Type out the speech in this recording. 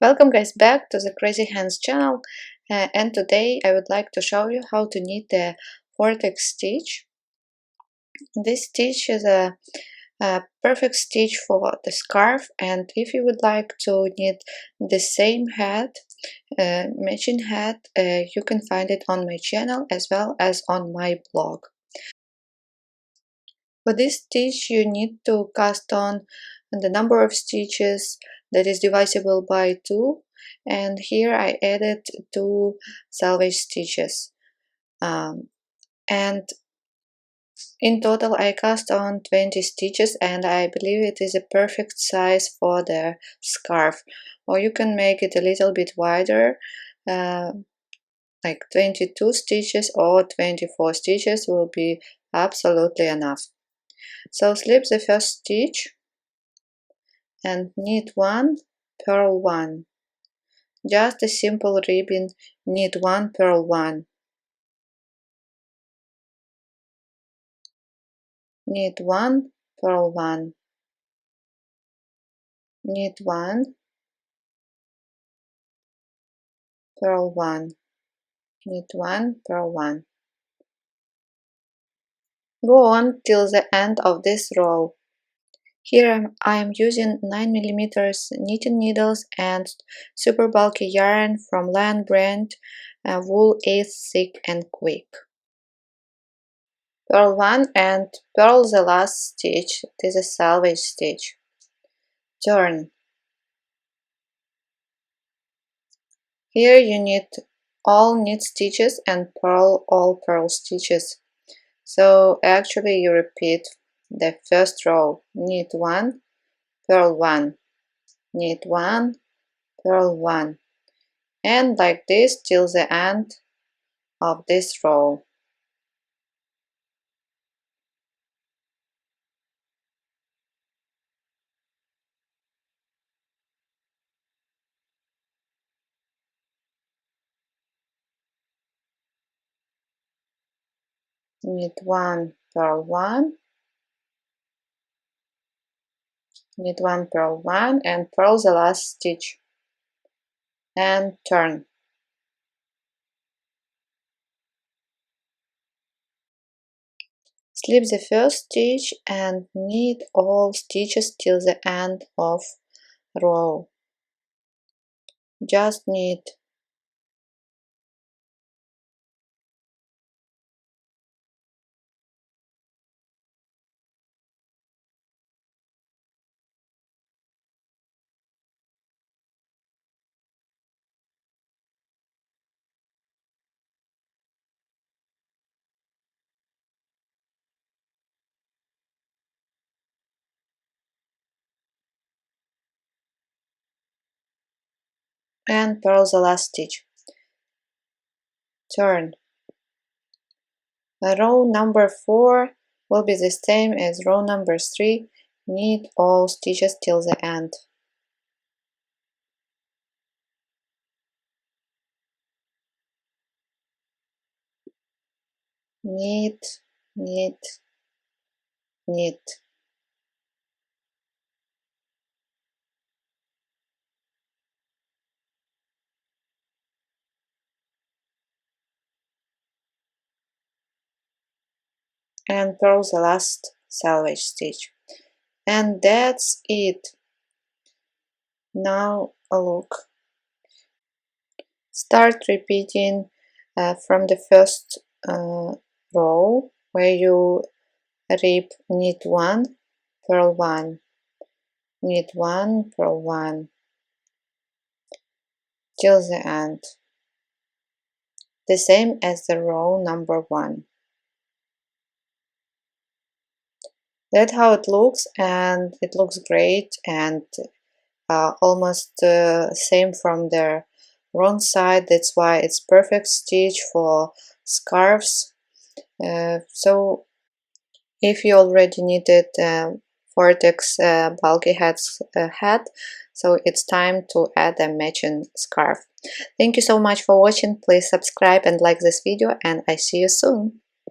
Welcome guys back to the Crazy Hands channel, and today I would like to show you how to knit the Vortex stitch. This stitch is a perfect stitch for the scarf, and if you would like to knit the same hat, matching hat, you can find it on my channel as well as on my blog. For this stitch you need to cast on the number of stitches that is divisible by 2, and here I added 2 selvage stitches, and in total I cast on 20 stitches, and I believe it is a perfect size for the scarf, or you can make it a little bit wider, like 22 stitches or 24 stitches will be absolutely enough. So slip the first stitch and knit 1, purl 1. Just a simple ribbon, knit 1, purl 1. Knit 1, purl 1. Knit 1, purl 1. Knit 1, purl 1. Go on till the end of this row. Here I am using 9mm knitting needles and super bulky yarn from Lion brand, wool 8 thick and quick. Purl 1 and purl the last stitch. This is a selvage stitch. Turn. Here you knit all knit stitches and purl all purl stitches. So actually you repeat the first row. Knit 1, purl 1, knit 1, purl 1, and like this till the end of this row. Knit 1, purl 1, knit 1, purl 1, and purl the last stitch and turn. Slip the first stitch and knit all stitches till the end of row. Just knit. And purl the last stitch. Turn. Row number 4 will be the same as row number 3. Knit all stitches till the end. Knit, knit, knit. And purl the last selvage stitch. And that's it. Now look. Start repeating from the first row where you rip knit 1, purl 1, knit 1, purl 1 till the end. The same as the row number 1. That's how it looks, and it looks great, and almost same from the wrong side. That's why it's perfect stitch for scarves. So if you already knitted Vortex bulky hats hat, so it's time to add a matching scarf. Thank you so much for watching. Please subscribe and like this video, and I see you soon.